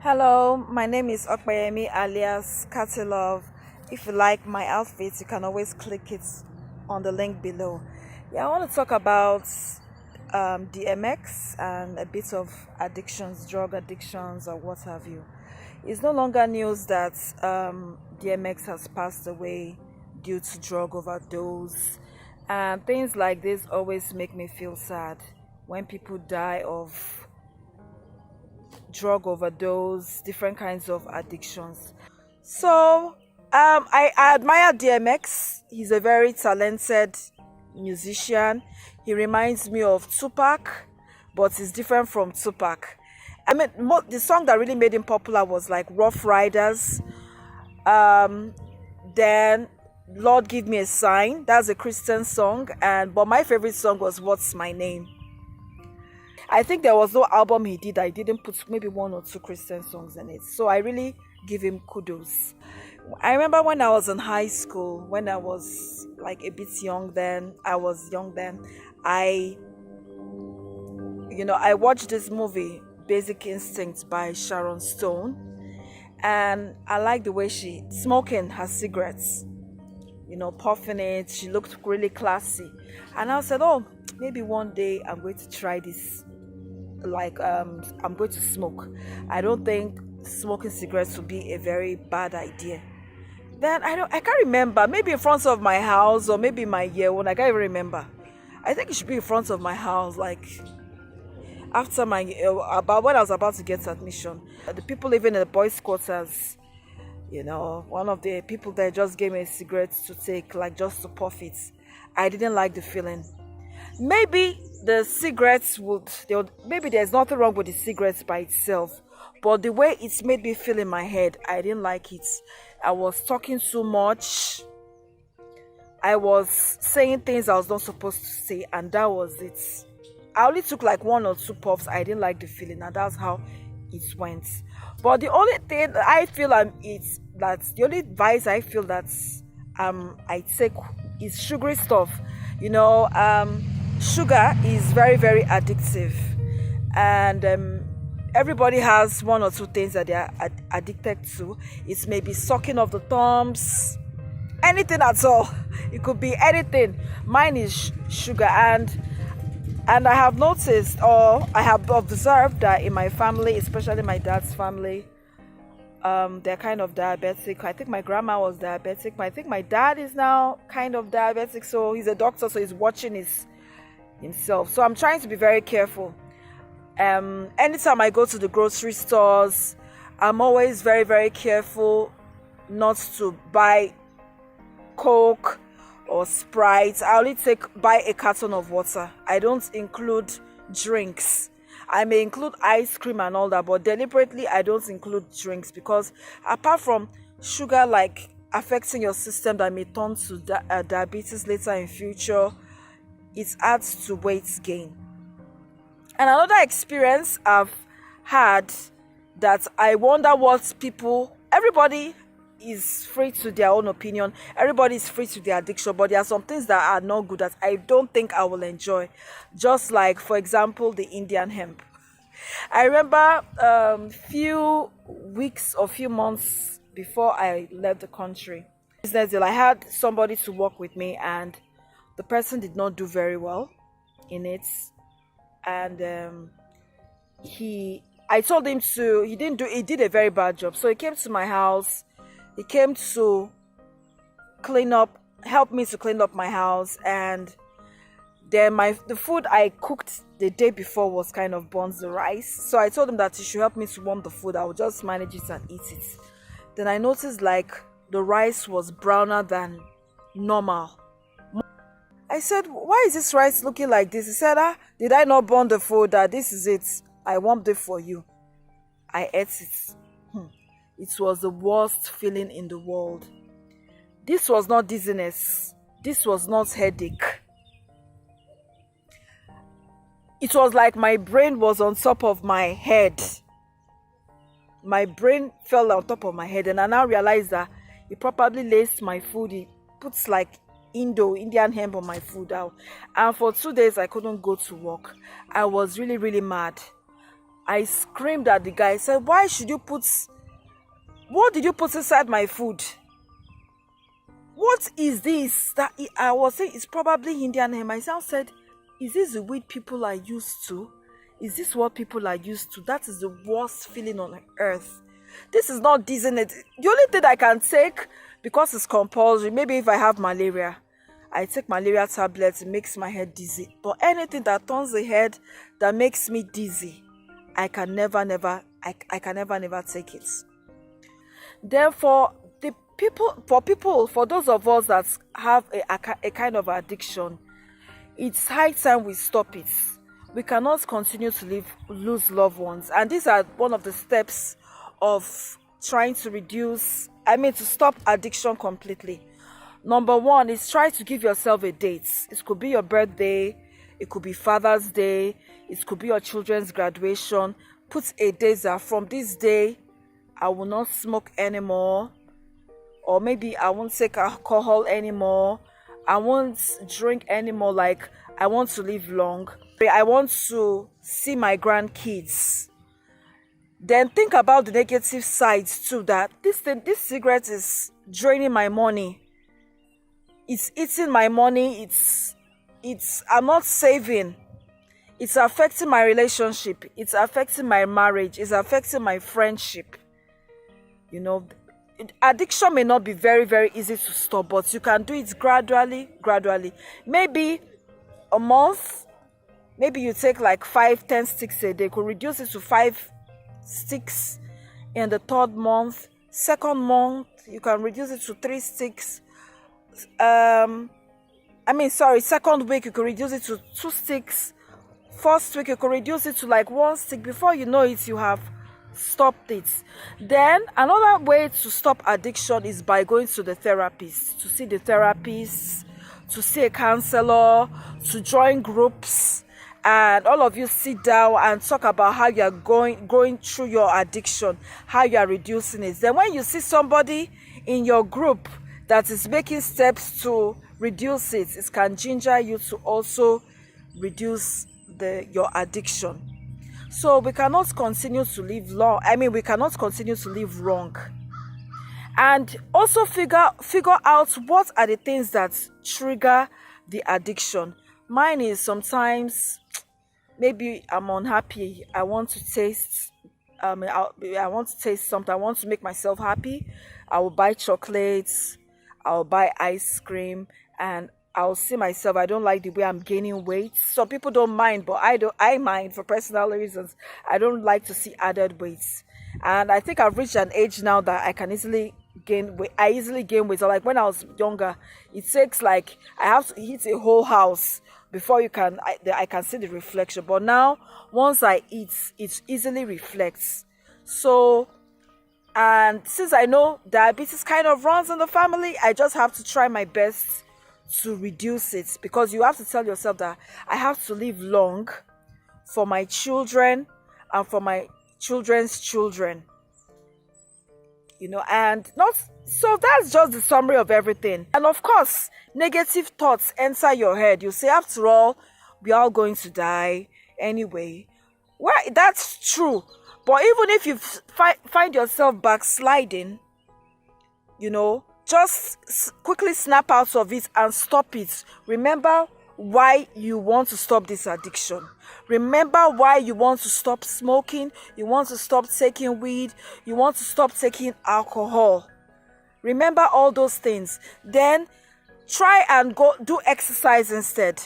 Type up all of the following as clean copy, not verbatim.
Hello, my name is Okpayemi alias Katilov. If you like my outfits, you can always click it on the link below. I want to talk about DMX and a bit of addictions, drug addictions, or what have you. It's no longer news that DMX has passed away due to drug overdose, and things like this always make me feel sad when people die of drug overdose, different kinds of addictions. So I admire DMX. He's a very talented musician. He reminds me of Tupac, but he's different from Tupac. I mean, the song that really made him popular was like Rough Riders. Then Lord Give Me a Sign. That's a Christian song, but my favorite song was What's My Name. I think there was no album he did. I didn't put maybe one or two Christian songs in it. So I really give him kudos. I remember when I was in high school, when I was like a bit young then, I watched this movie, Basic Instinct by Sharon Stone. And I like the way she smoking her cigarettes, puffing it. She looked really classy. And I said, oh, maybe one day I'm going to try this. I'm going to smoke. I don't think smoking cigarettes would be a very bad idea. Then I can't remember, maybe in front of my house or maybe my year one. I can't even remember. I think it should be in front of my house, like after about when I was about to get admission. The people living in the boys' quarters, one of the people there just gave me a cigarette to take, like just to puff it. I didn't like the feeling. Maybe the cigarettes maybe there's nothing wrong with the cigarettes by itself, but the way it's made me feel in my head, I didn't like it. I was talking too much. I was saying things I was not supposed to say, and that was it. I only took like one or two puffs. I didn't like the feeling, and that's how it went. But the only thing I feel the only advice I feel that I take is sugary stuff. Sugar is very, very addictive, and everybody has one or two things that they are addicted to. It may be sucking of the thumbs, anything at all. It could be anything. Mine is sugar, and I have noticed, or I have observed, that in my family, especially my dad's family, they're kind of diabetic. I think my grandma was diabetic. I think my dad is now kind of diabetic, so he's a doctor, so he's watching himself. So I'm trying to be very careful. Anytime I go to the grocery stores, I'm always very, very careful not to buy Coke or Sprite. I only buy a carton of water. I don't include drinks. I may include ice cream and all that, but deliberately I don't include drinks, because apart from sugar like affecting your system that may turn to diabetes later in future, it adds to weight gain. And another experience I've had that I wonder what everybody is free to their own opinion. Everybody is free to their addiction, but there are some things that are not good that I don't think I will enjoy. Just like, for example, the Indian hemp. I remember few weeks or few months before I left the country, business deal, I had somebody to work with me, and the person did not do very well in it. And he did a very bad job. So he came to my house. He came to help me to clean up my house, and then the food I cooked the day before was kind of burnt, the rice. So I told him that he should help me to warm the food. I would just manage it and eat it. Then I noticed like the rice was browner than normal. I said, why is this rice looking like this? He said, did I not burn the food? This is it. I warmed it for you. I ate it. It was the worst feeling in the world. This was not dizziness. This was not headache. It was like my brain was on top of my head. My brain fell on top of my head, and I now realized that he probably laced my food. He puts like Indian hemp on my food out. And for 2 days, I couldn't go to work. I was really, really mad. I screamed at the guy. I said, what did you put inside my food? What is this? That I was saying it's probably Indian hair. My son said, is this the weed people are used to? Is this what people are used to? That is the worst feeling on earth. This is not dizziness. The only thing I can take, because it's compulsory, maybe if I have malaria, I take malaria tablets, it makes my head dizzy. But anything that turns the head, that makes me dizzy, I can never take it. Therefore, for those of us that have a kind of addiction, it's high time we stop it. We cannot continue to lose loved ones. And these are one of the steps of trying to stop addiction completely. Number one is try to give yourself a date. It could be your birthday, it could be Father's Day, it could be your children's graduation. Put a date that from this day, I will not smoke anymore. Or maybe I won't take alcohol anymore. I won't drink anymore. Like, I want to live long. I want to see my grandkids. Then think about the negative sides too, that this cigarette is draining my money. It's eating my money. I'm not saving. It's affecting my relationship. It's affecting my marriage. It's affecting my friendship. Addiction may not be very, very easy to stop, but you can do it gradually. Maybe a month, maybe you take like 5-10 sticks a day. You could reduce it to 5 sticks in the third month. Second month, you can reduce it to 3 sticks. Second week, you could reduce it to 2 sticks. First week, you could reduce it to like 1 stick. Before you know it, you have stopped it. Then another way to stop addiction is by going to the therapist, to see the therapist, to see a counselor, to join groups, and all of you sit down and talk about how you are going through your addiction, how you are reducing it. Then when you see somebody in your group that is making steps to reduce it, it can ginger you to also reduce your addiction. So we cannot continue to live long. We cannot continue to live wrong. And also figure out what are the things that trigger the addiction. Mine is sometimes maybe I'm unhappy. I want to taste something. I want to make myself happy. I will buy chocolates. I will buy ice cream, and I'll see myself. I don't like the way I'm gaining weight. Some people don't mind, but I mind for personal reasons. I don't like to see added weight. And I think I've reached an age now that I can easily gain weight. I easily gain weight. So like when I was younger, it takes like I have to eat a whole house before I can see the reflection. But now, once I eat, it easily reflects. So, and since I know diabetes kind of runs in the family, I just have to try my best to reduce it, because you have to tell yourself that I have to live long for my children and for my children's children, and not so. That's just the summary of everything. And of course, negative thoughts enter your head. You say, after all, we're all going to die anyway. Well, that's true, but even if you find yourself backsliding, just quickly snap out of it and stop it. Remember why you want to stop this addiction. Remember why you want to stop smoking. You want to stop taking weed. You want to stop taking alcohol. Remember all those things. Then try and go do exercise instead.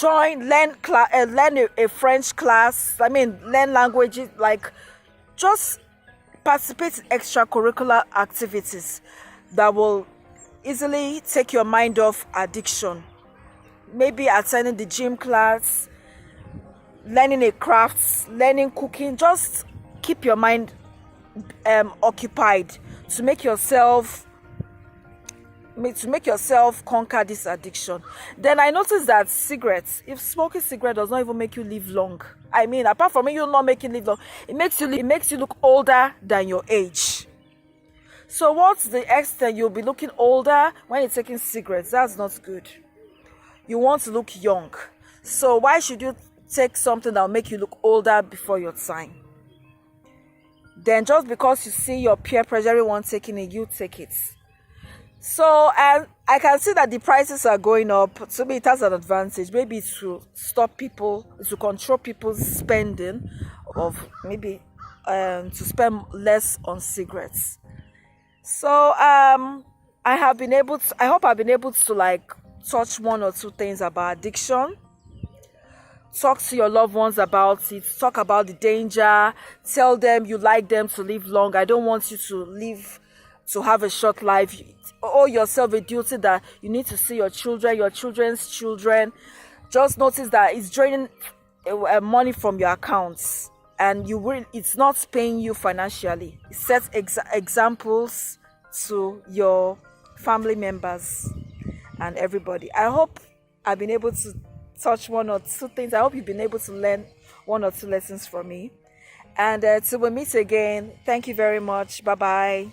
Learn a French class. Learn languages. Just participate in extracurricular activities that will easily take your mind off addiction. Maybe attending the gym class, learning a craft, learning cooking. Just keep your mind occupied to make yourself conquer this addiction. Then I noticed that if smoking cigarette does not even make you live long. Apart from you not making live long, it makes you look older than your age. So what's the extent you'll be looking older when you're taking cigarettes? That's not good. You want to look young. So why should you take something that will make you look older before your time. Then just because you see your peer pressure, everyone taking it, you take it. So, and I can see that the prices are going up. To me, it has an advantage. Maybe to stop people, to control people's spending, of maybe to spend less on cigarettes. So, I hope I've been able to like touch one or two things about addiction. Talk to your loved ones about it. Talk about the danger. Tell them you like them to live long. I don't want you to have a short life. You owe yourself a duty that you need to see your children, your children's children. Just notice that it's draining money from your accounts, and it's not paying you financially. Set examples to your family members and everybody. I hope I've been able to touch one or two things. I hope you've been able to learn one or two lessons from me. And till we meet again, thank you very much. Bye bye.